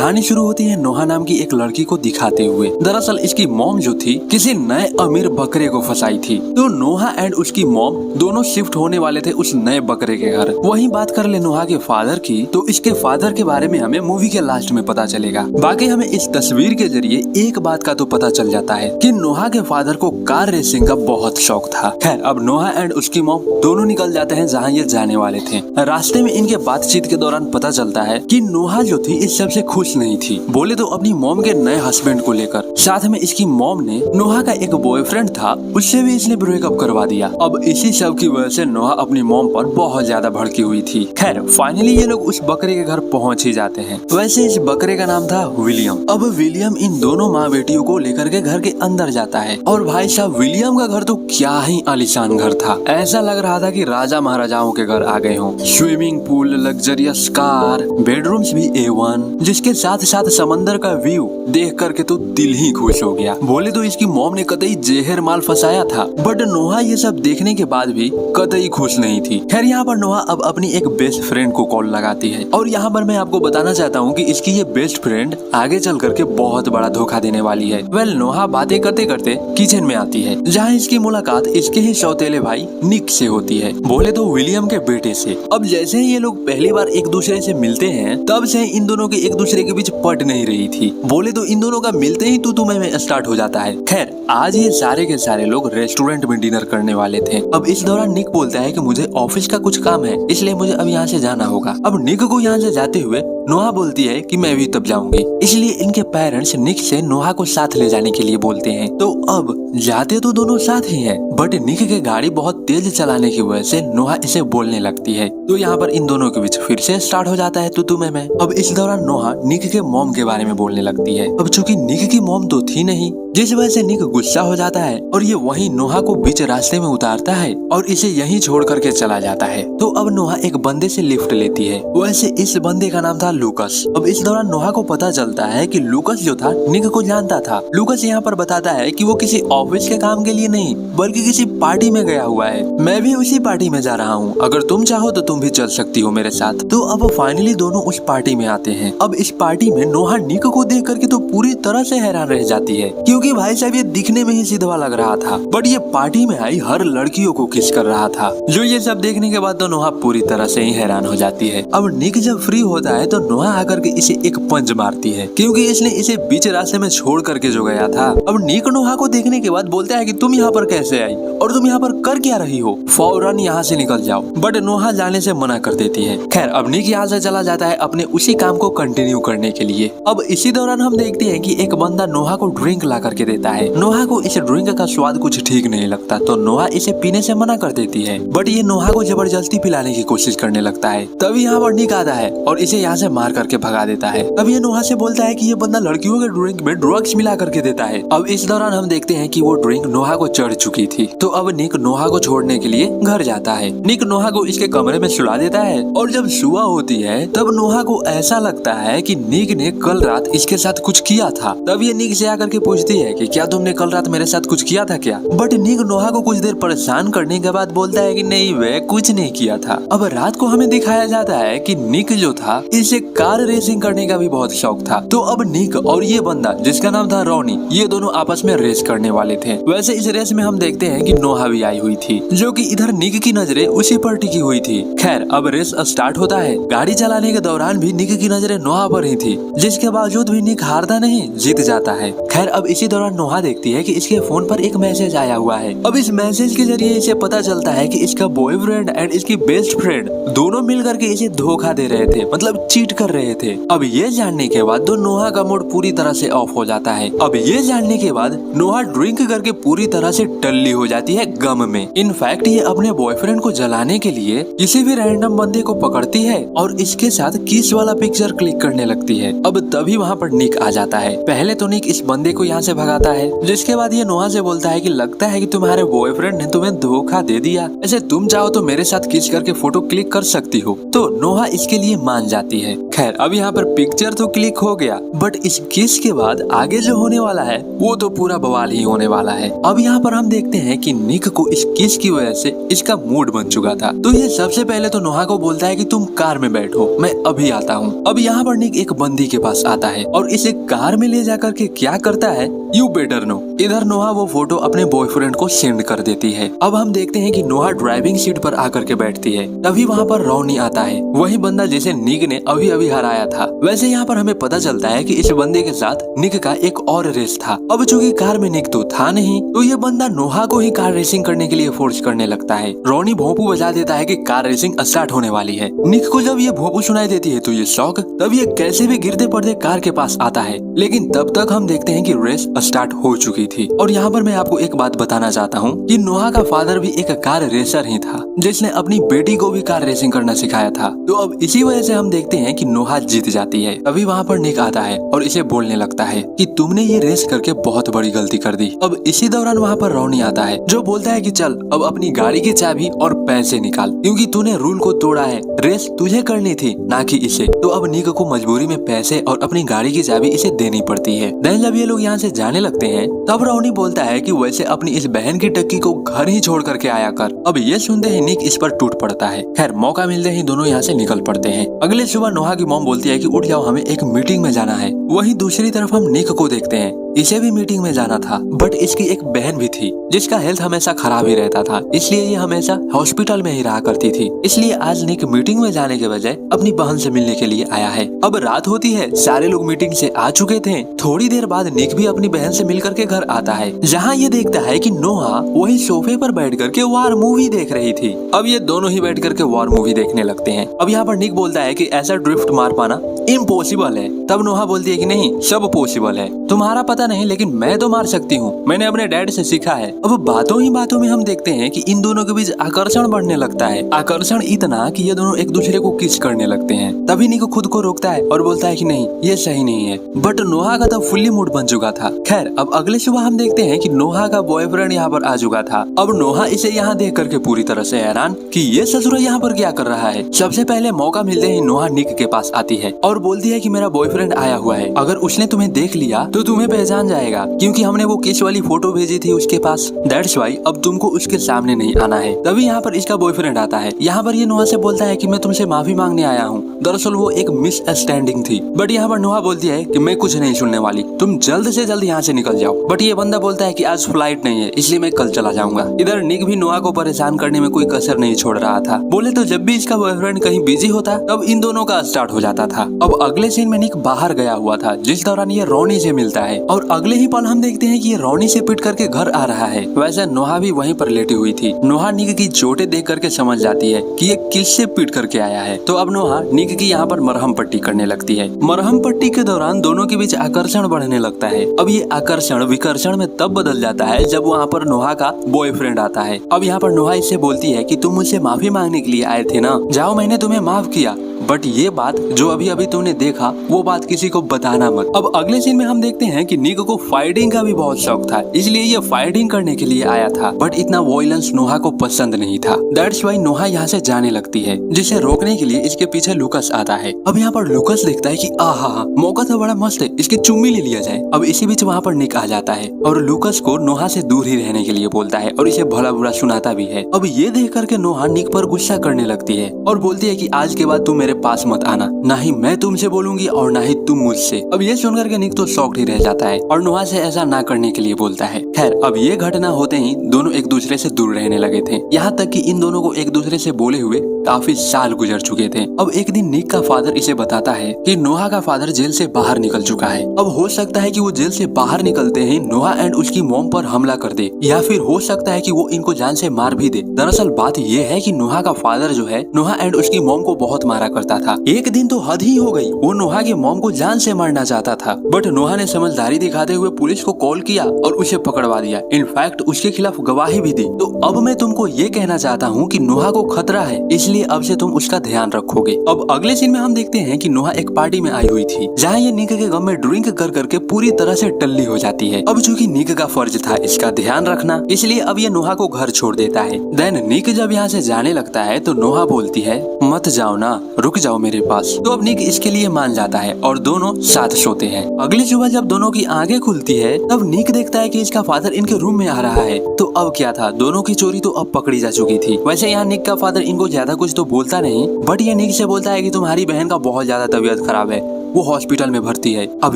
कहानी शुरू होती है नोहा नाम की एक लड़की को दिखाते हुए। दरअसल इसकी मॉम जो थी किसी नए अमीर बकरे को फंसाई थी, तो नोहा एंड उसकी मॉम दोनों शिफ्ट होने वाले थे उस नए बकरे के घर। वहीं बात कर ले नोहा के फादर की, तो इसके फादर के बारे में हमें मूवी के लास्ट में पता चलेगा। बाकी हमें इस तस्वीर के जरिए एक बात का तो पता चल जाता है कि नोहा के फादर को कार रेसिंग का बहुत शौक था। खैर अब नोहा एंड उसकी मॉम दोनों निकल जाते हैं जहाँ ये जाने वाले थे। रास्ते में इनके बातचीत के दौरान पता चलता है कि नोहा जो थी इस सबसे खुश नहीं थी, बोले तो अपनी मॉम के नए हस्बैंड को लेकर। साथ में इसकी मॉम ने नोहा का एक बॉयफ्रेंड था, उससे भी इसने ब्रेकअप करवा दिया। अब इसी सब की वजह से नोहा अपनी मॉम पर बहुत ज्यादा भड़की हुई थी। खैर फाइनली ये लोग उस बकरे के घर पहुंच ही जाते हैं। वैसे इस बकरे का नाम था विलियम। अब विलियम इन दोनों माँ बेटियों को लेकर के घर के अंदर जाता है और भाई साहब विलियम का घर तो क्या ही आलीशान घर था। ऐसा लग रहा था कि राजा महाराजाओं के घर आ गए हों। Swimming pool, luxurious car, bedrooms भी A1, जिसके साथ साथ समंदर का व्यू देख करके तो दिल ही खुश हो गया। बोले तो इसकी मॉम ने कतई जहर माल फंसाया था, बट नोहा ये सब देखने के बाद भी कतई खुश नहीं थी। खैर यहाँ पर नोहा अब अपनी एक बेस्ट फ्रेंड को कॉल लगाती है और यहाँ पर मैं आपको बताना चाहता हूँ कि इसकी ये बेस्ट फ्रेंड आगे चल करके बहुत बड़ा धोखा देने वाली है। वेल नोहा बातें करते करते किचन में आती है, जहाँ इसकी मुलाकात इसके ही सौतेले भाई निक से होती है, बोले तो विलियम के बेटे से। अब जैसे ही ये लोग पहली बार एक दूसरे से मिलते हैं, तब से इन दोनों के एक दूसरे के बीच पट नहीं रही थी। बोले तो इन दोनों का मिलते ही तू मैं स्टार्ट हो जाता है। खैर आज ये सारे के सारे लोग रेस्टोरेंट में डिनर करने वाले थे। अब इस दौरान निक बोलता है कि मुझे ऑफिस का कुछ काम है, इसलिए मुझे अब यहाँ से जाना होगा। अब निक को यहाँ से जाते हुए नोहा बोलती है कि मैं भी तब जाऊंगी, इसलिए इनके पेरेंट्स निक से नोहा को साथ ले जाने के लिए बोलते हैं। तो अब जाते तो दोनों साथ ही हैं, बट निक के गाड़ी बहुत तेज चलाने की वजह से नोहा इसे बोलने लगती है। तो यहाँ पर इन दोनों के बीच फिर से स्टार्ट हो जाता है तू मैं। अब इस दौरान नोहा निक के मॉम के बारे में बोलने लगती है। अब चूंकि निक की मॉम तो थी नहीं, जिस वजह से निक गुस्सा हो जाता है और ये वहीं नोहा को बीच रास्ते में उतारता है और इसे यहीं छोड़ करके चला जाता है। तो अब नोहा एक बंदे से लिफ्ट लेती है। वैसे इस बंदे का नाम था लूकस। अब इस दौरान नोहा को पता चलता है कि लूकस जो था निक को जानता था। लूकस यहाँ पर बताता है कि वो किसी ऑफिस के काम के लिए नहीं बल्कि किसी पार्टी में गया हुआ है। मैं भी उसी पार्टी में जा रहा हूँ, अगर तुम चाहो तो तुम भी चल सकती हो मेरे साथ। तो अब फाइनली दोनों उस पार्टी में आते हैं। अब इस पार्टी में नोहा निक को देख करके तो पूरी तरह से हैरान रह जाती है, क्योंकि भाई साहब ये दिखने में ही सीधा लग रहा था, बट ये पार्टी में आई हर लड़कियों को किस कर रहा था। जो ये सब देखने के बाद तो नोहा पूरी तरह से ही हैरान हो जाती है। अब निक जब फ्री होता है तो नोहा आकर के इसे एक पंच मारती है, क्योंकि इसने इसे बीच रास्ते में छोड़ करके जो गया था। अब निक नोहा को देखने के बाद बोलता है कि तुम यहाँ पर कैसे आई और तुम यहाँ पर कर क्या रही हो, फौरन यहाँ से निकल जाओ। बट नोहा जाने से मना कर देती है। खैर अब निक यहाँ से चला जाता है अपने उसी काम को कंटिन्यू करने के लिए। अब इसी दौरान हम देखते हैं कि एक बंदा नोहा को ड्रिंक ला करके देता है। नोहा को इस ड्रिंक का स्वाद कुछ ठीक नहीं लगता, तो नोहा इसे पीने से मना कर देती है, बट ये नोहा को जबरदस्ती पिलाने की कोशिश करने लगता है। तभी यहाँ पर निक आता है और इसे यहाँ से मार करके भगा देता है। तब ये नोहा से बोलता है कि ये बंदा लड़कियों के ड्रिंक में ड्रग्स मिला करके देता है। अब इस दौरान हम देखते हैं कि वो ड्रिंक नोहा को चढ़ चुकी थी। तो अब निक नोहा को छोड़ने के लिए घर जाता है। निक नोहा को इसके कमरे में सुला देता है और जब सुबह होती है तब नोहा को ऐसा लगता है कि निक ने कल रात इसके साथ कुछ किया था। तब ये निक से आकर के पूछती है कि क्या तुमने कल रात मेरे साथ कुछ किया था क्या? बट निक नोहा को कुछ देर परेशान करने के बाद बोलता है कि नहीं वे कुछ नहीं किया था। अब रात को हमें दिखाया जाता है कि निक जो था इसे कार रेसिंग करने का भी बहुत शौक था। तो अब निक और ये बंदा जिसका नाम था रोनी, ये दोनों आपस में रेस करने वाले थे। वैसे इस रेस में हम देखते हैं कि नोहा भी आई हुई थी, जो कि इधर निक की नजरें उसी पर टिकी हुई थी। खैर अब रेस स्टार्ट होता है। गाड़ी चलाने के दौरान भी निक की नजरें नोहा पर ही थी, जिसके बावजूद भी निक हारता नहीं, जीत जाता है। खैर अब इसी दौरान नोहा देखती है कि इसके फोन पर एक मैसेज आया हुआ है। अब इस मैसेज के जरिए इसे पता चलता है कि इसका बॉयफ्रेंड एंड इसकी बेस्ट फ्रेंड दोनों मिल करके इसे धोखा दे रहे थे, मतलब चीट कर रहे थे। अब ये जानने के बाद तो नोहा का मूड पूरी तरह से ऑफ हो जाता है। अब ये जानने के बाद नोहा ड्रिंक करके पूरी तरह से टल्ली हो जाती है गम में। इनफैक्ट ये अपने बॉयफ्रेंड को जलाने के लिए किसी भी रैंडम बंदे को पकड़ती है और इसके साथ किस वाला पिक्चर क्लिक करने लगती है। अब तभी वहाँ पर निक आ जाता है। पहले तो निक इस बंदे को यहाँ से भगाता है, जिसके बाद ये नोहा से बोलता है कि लगता है कि तुम्हारे बॉयफ्रेंड ने तुम्हें धोखा दे दिया, ऐसे तुम चाहो तो मेरे साथ किस करके फोटो क्लिक कर सकती हो। तो नोहा इसके लिए मान जाती है। खैर अब यहाँ पर पिक्चर तो क्लिक हो गया, बट इस किस के बाद आगे जो होने वाला है वो तो पूरा बवाल ही होने वाला है। अब यहाँ पर हम देखते हैं कि निक को इस किस की वजह से इसका मूड बन चुका था। तो ये सबसे पहले तो नोहा को बोलता है कि तुम कार में बैठो, मैं अभी आता हूँ। अब यहाँ पर निक एक बंदी के पास आता है और इसे कार में ले जाकर के क्या करता है यू बेटर नो। इधर नोहा वो फोटो अपने बॉयफ्रेंड को सेंड कर देती है। अब हम देखते हैं कि नोहा ड्राइविंग सीट पर आकर के बैठती है, तभी वहाँ पर रोनी आता है, वही बंदा जिसे निक ने अभी अभी हराया था। वैसे यहाँ पर हमें पता चलता है कि इस बंदे के साथ निक का एक और रेस था। अब चूंकि कार में निक तो था नहीं, तो ये बंदा नोहा को ही कार रेसिंग करने के लिए फोर्स करने लगता है। रोनी भोंपू बजा देता है कि कार रेसिंग स्टार्ट होने वाली है। निक को जब ये भोंपू सुनाई देती है तो ये शौक, तब ये कैसे भी गिरते पड़ते कार के पास आता है, लेकिन तब तक हम देखते हैं कि रेस स्टार्ट हो चुकी थी। और यहाँ पर मैं आपको एक बात बताना चाहता हूँ कि नोहा का फादर भी एक कार रेसर ही था, जिसने अपनी बेटी को भी कार रेसिंग करना सिखाया था। तो अब इसी वजह से हम देखते हैं कि नोहा जीत जाती है। तभी वहाँ पर निक आता है और इसे बोलने लगता है कि तुमने ये रेस करके बहुत बड़ी गलती कर दी। अब इसी दौरान वहाँ पर रोनी आता है, जो बोलता है कि चल अब अपनी गाड़ी की चाबी और पैसे निकाल, क्योंकि तूने रूल को तोड़ा है, रेस तुझे करनी थी ना कि इसे। तो अब निक को मजबूरी में पैसे और अपनी गाड़ी की चाबी इसे देनी पड़ती है। देन जब ये लोग यहाँ से जाने लगते हैं, तब रोनी बोलता है कि वैसे अपनी इस बहन की टक्की को घर ही छोड़ करके आया कर। अब ये सुनते ही निक इस पर टूट पड़ता है। खैर मौका मिलते ही दोनों यहाँ से निकल पड़ते हैं। अगले सुबह नोहा की मॉम बोलती है कि उठ जाओ, हमें एक मीटिंग में जाना है। वहीं दूसरी तरफ हम निक को देखते हैं, इसे भी मीटिंग में जाना था, बट इसकी एक बहन भी थी जिसका हेल्थ हमेशा खराब ही रहता था, इसलिए ये हमेशा हॉस्पिटल में ही रहा करती थी। इसलिए आज निक मीटिंग में जाने के बजाय अपनी बहन से मिलने के लिए आया है। अब रात होती है, सारे लोग मीटिंग से आ चुके थे। थोड़ी देर बाद निक भी अपनी बहन से मिलकर के घर आता है, जहाँ ये देखता है कि नोहा वही सोफे पर बैठ करके वॉर मूवी देख रही थी। अब ये दोनों ही बैठ करके वॉर मूवी देखने लगते हैं। अब यहाँ पर निक बोलता है कि ऐसा ड्रिफ्ट मार पाना इम्पॉसिबल है। तब नोहा बोलती है कि नहीं, सब पॉसिबल है, तुम्हारा पता नहीं लेकिन मैं तो मार सकती हूँ, मैंने अपने डैड से सीखा है। अब बातों ही बातों में हम देखते हैं कि इन दोनों के बीच आकर्षण बढ़ने लगता है। आकर्षण इतना कि ये दोनों एक दूसरे को किस करने लगते हैं। तभी निक खुद को रोकता है और बोलता है कि नहीं, ये सही नहीं है, बट नोहा का तो फुल्ली मूड बन चुका था। खैर अब अगले सुबह हम देखते हैं कि नोहा का बॉयफ्रेंड यहाँ पर आ चुका था। अब नोहा इसे यहाँ देख करके पूरी तरह से हैरान कि ये ससुरा यहाँ पर क्या कर रहा है। सबसे पहले मौका मिलते ही नोहा निक के पास आती है और बोलती है कि मेरा बॉयफ्रेंड आया हुआ है, अगर उसने तुम्हें देख लिया तो तुम्हें पहचान जाएगा, क्योंकि हमने वो किस वाली फोटो भेजी थी उसके पास। दैट्स व्हाई अब तुमको उसके सामने नहीं आना है। तभी यहाँ पर इसका बॉयफ्रेंड आता है। यहाँ पर ये नोहा से बोलता है कि मैं तुमसे माफी मांगने आया हूँ, दरअसल वो एक मिसअंडरस्टैंडिंग थी। बट यहाँ पर नोहा बोलती है कि मैं कुछ नहीं सुनने वाली, तुम जल्द से जल्द यहाँ से निकल जाओ। बट ये बंदा बोलता है कि आज फ्लाइट नहीं है, इसलिए मैं कल चला जाऊंगा। इधर निक भी नोहा को परेशान करने में कोई कसर नहीं छोड़ रहा था। बोले तो जब भी इसका बॉयफ्रेंड कहीं बिजी होता तब इन दोनों का स्टार्ट हो जाता था। अब अगले सीन में निक बाहर गया हुआ था, जिस दौरान ये रोनी से मिलता है और अगले ही पल हम देखते हैं कि ये रोनी से पिट करके घर आ रहा है। वैसे नोहा भी वहीं पर लेटी हुई थी। नोहा निक की चोटें देख करके समझ जाती है कि ये किससे पिट करके आया है। तो अब नोहा निक की यहाँ पर मरहम पट्टी करने लगती है। मरहम पट्टी के दौरान दोनों के बीच आकर्षण बढ़ने लगता है। अब ये आकर्षण विकर्षण में तब बदल जाता है जब वहाँ पर नोहा का बॉयफ्रेंड आता है। अब यहाँ पर नोहा इससे बोलती है कि तुम मुझसे माफी मांगने के लिए आए थे ना, जाओ मैंने तुम्हें माफ किया, बट ये बात जो अभी अभी तूने देखा वो बात किसी को बताना मत। अब अगले सीन में हम देखते हैं कि निक को फाइटिंग का भी बहुत शौक था, इसलिए ये फाइटिंग करने के लिए आया था, बट इतना वॉयलेंस नोहा को पसंद नहीं था। दैट्स व्हाई नोहा यहाँ से जाने लगती है, जिसे रोकने के लिए इसके पीछे लुकस आता है। अब यहाँ पर लुकस देखता है कि आहा मौका तो बड़ा मस्त है, इसकी चुम्मी ले लिया जाए। अब इसी बीच वहाँ पर निक आ जाता है और लुकस को नोहा से दूर ही रहने के लिए बोलता है और इसे भला बुरा सुनाता भी है। अब ये देख करके नोहा निक पर गुस्सा करने लगती है और बोलती है कि आज के बाद तुम मेरे पास मत आना, ना ही मैं तुमसे बोलूंगी और ना ही तुम मुझसे। अब ये सुनकर के निक तो शॉक्ड ही रह जाता है और नोहा से ऐसा ना करने के लिए बोलता है। खैर अब ये घटना होते ही दोनों एक दूसरे से दूर रहने लगे थे, यहाँ तक कि इन दोनों को एक दूसरे से बोले हुए काफी साल गुजर चुके थे। अब एक दिन निक का फादर इसे बताता है कि नोहा का फादर जेल से बाहर निकल चुका है। अब हो सकता है कि वो जेल से बाहर निकलते ही नोहा एंड उसकी मॉम पर हमला कर दे, या फिर हो सकता है कि वो इनको जान से मार भी दे। दरअसल बात ये है कि नोहा का फादर जो है नोहा एंड उसकी मॉम को बहुत मारा करता था। एक दिन तो हद ही हो गई, वो नोहा की मॉम को जान से मारना चाहता था, बट नोहा ने समझदारी दिखाते हुए पुलिस को कॉल किया और उसे पकड़वा दिया। इनफैक्ट उसके खिलाफ गवाही भी दी। तो अब मैं तुमको ये कहना चाहता हूँ कि नोहा को खतरा है, इसलिए अब से तुम उसका ध्यान रखोगे। अब अगले सीन में हम देखते हैं कि नोहा एक पार्टी में आई हुई थी, जहाँ ये निक के गम में ड्रिंक कर करके पूरी तरह से टल्ली हो जाती है। अब चूंकि निक का फर्ज था इसका ध्यान रखना, इसलिए अब ये नोहा को घर छोड़ देता है। देन निक जब यहाँ से जाने लगता है तो नोहा बोलती है, मत जाओ ना, रुक जाओ मेरे पास। तो अब निक इसके लिए मान जाता है और दोनों साथ सोते हैं। अगली सुबह जब दोनों की आंखें खुलती है तब निक देखता है कि इसका फादर इनके रूम में आ रहा है। तो अब क्या था, दोनों की चोरी तो अब पकड़ी जा चुकी थी। वैसे यहाँ निक का फादर इनको ज्यादा कुछ तो बोलता नहीं, बट ये निक से बोलता है कि तुम्हारी बहन का बहुत ज्यादा तबीयत खराब है, वो हॉस्पिटल में भर्ती है। अब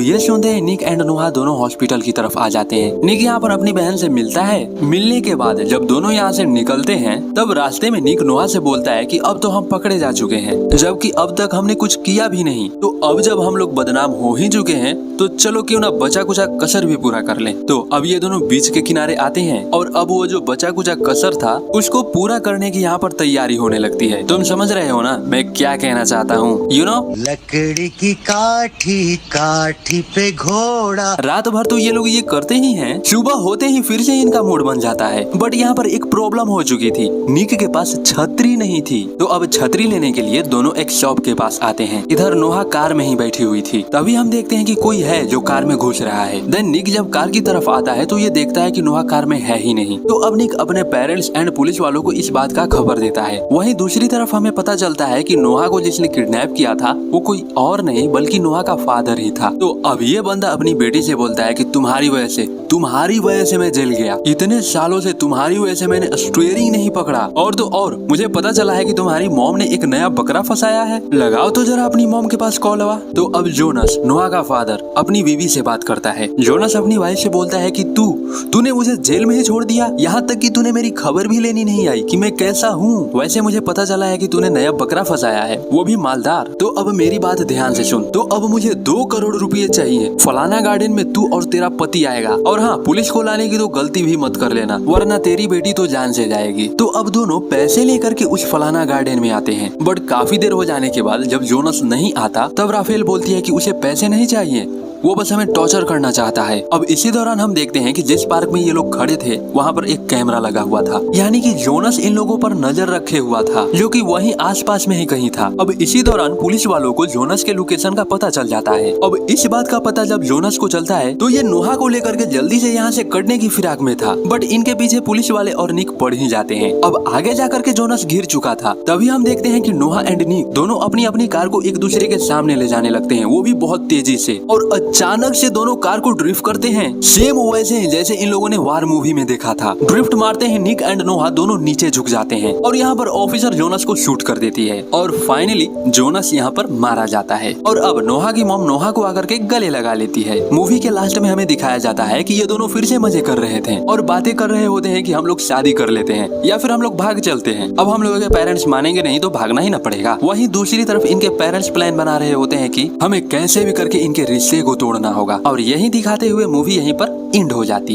ये सुनते हैं निक एंड नोहा दोनों हॉस्पिटल की तरफ आ जाते हैं। निक यहाँ पर अपनी बहन से मिलता है। मिलने के बाद जब दोनों यहाँ से निकलते हैं तब रास्ते में निक नोहा से बोलता है कि अब तो हम पकड़े जा चुके हैं, जबकि अब तक हमने कुछ किया भी नहीं। तो अब जब हम लोग बदनाम हो ही चुके हैं तो चलो क्यों ना बचा कुचा कसर भी पूरा कर लें। तो अब ये दोनों बीच के किनारे आते हैं और अब वो जो बचा कुचा कसर था उसको पूरा करने की यहाँ पर तैयारी होने लगती है। तुम समझ रहे हो ना मैं क्या कहना चाहता हूँ? यू नो, लकड़ी की काठी काठी पे घोड़ा। रात भर तो ये लोग ये करते ही हैं, सुबह होते ही फिर से इनका मूड बन जाता है। बट यहाँ पर एक प्रॉब्लम हो चुकी थी, निक के पास छतरी नहीं थी। तो अब छतरी लेने के लिए दोनों एक शॉप के पास आते हैं। इधर नोहा कार में ही बैठी हुई थी। तभी हम देखते हैं कि कोई है जो कार में घुस रहा है। देन निक जब कार की तरफ आता है तो ये देखता है कि नोहा कार में है ही नहीं। तो अब निक अपने पेरेंट्स एंड पुलिस वालों को इस बात का खबर देता है। वहीं दूसरी तरफ हमें पता चलता है कि नोहा को जिसने किडनैप किया था वो कोई और नहीं बल्कि नोहा का फादर ही था। तो अब ये बंदा अपनी बेटी से बोलता है कि तुम्हारी वजह से मैं जेल गया, इतने सालों से तुम्हारी वजह से मैंने स्टीयरिंग नहीं पकड़ा, और तो और मुझे पता चला है कि तुम्हारी मॉम ने एक नया बकरा फंसाया है, लगाओ तो जरा अपनी मॉम के पास कॉल हुआ। तो अब जोनस नोहा का फादर अपनी बीवी से बात करता है। जोनस अपनी वाइफ से बोलता है कि तूने मुझे जेल में ही छोड़ दिया, यहाँ तक कि तूने मेरी खबर भी लेनी नहीं आई कि मैं कैसा हूँ। वैसे मुझे पता चला है कि तूने नया बकरा फंसाया है, वो भी मालदार। तो अब मेरी बात ध्यान से सुन। तो अब मुझे 2 करोड़ रुपए चाहिए। फलाना गार्डन में तू और तेरा पति आएगा, और हाँ, पुलिस को लाने की तो गलती भी मत कर लेना, वरना तेरी बेटी तो जान से जाएगी। तो अब दोनों पैसे लेकर के उस फलाना गार्डन में आते हैं। बट काफी देर हो जाने के बाद जब जोनस नहीं आता तब राफेल बोलती है कि उसे पैसे नहीं चाहिए, वो बस हमें टॉर्चर करना चाहता है। अब इसी दौरान हम देखते हैं कि जिस पार्क में ये लोग खड़े थे वहाँ पर एक कैमरा लगा हुआ था, यानी कि जोनस इन लोगों पर नजर रखे हुआ था, जो कि वहीं आसपास में ही कहीं था। अब इसी दौरान पुलिस वालों को जोनस के लोकेशन का पता चल जाता है। अब इस बात का पता जब जोनस को चलता है तो ये नोहा को लेकर के जल्दी से यहाँ से कटने की फिराक में था, बट इनके पीछे पुलिस वाले और निक पड़ ही जाते हैं। अब आगे जाकर के जोनस घिर चुका था। तभी हम देखते हैं कि नोहा एंड निक दोनों अपनी अपनी कार को एक दूसरे के सामने ले जाने लगते हैं, वो भी बहुत तेजी से, और अचानक से दोनों कार को ड्रिफ्ट करते हैं, सेम वैसे ही जैसे इन लोगों ने वार मूवी में देखा था। ड्रिफ्ट मारते हैं, निक एंड नोहा दोनों नीचे झुक जाते हैं और यहाँ पर ऑफिसर जोनस को शूट कर देती है और फाइनली जोनस यहाँ पर मारा जाता है। और अब नोहा की मॉम नोहा को आकर के गले लगा लेती है। मूवी के लास्ट में हमें दिखाया जाता है कि ये दोनों फिर से मजे कर रहे थे और बातें कर रहे होते हैं कि हम लोग शादी कर लेते हैं या फिर हम लोग भाग चलते हैं। अब हम लोगों के पेरेंट्स मानेंगे नहीं तो भागना ही ना पड़ेगा। वहीं दूसरी तरफ इनके पेरेंट्स प्लान बना रहे होते हैं कि हमें कैसे भी करके इनके रिश्ते को तोड़ना होगा, और यही दिखाते हुए मूवी यहीं पर एंड हो जाती है।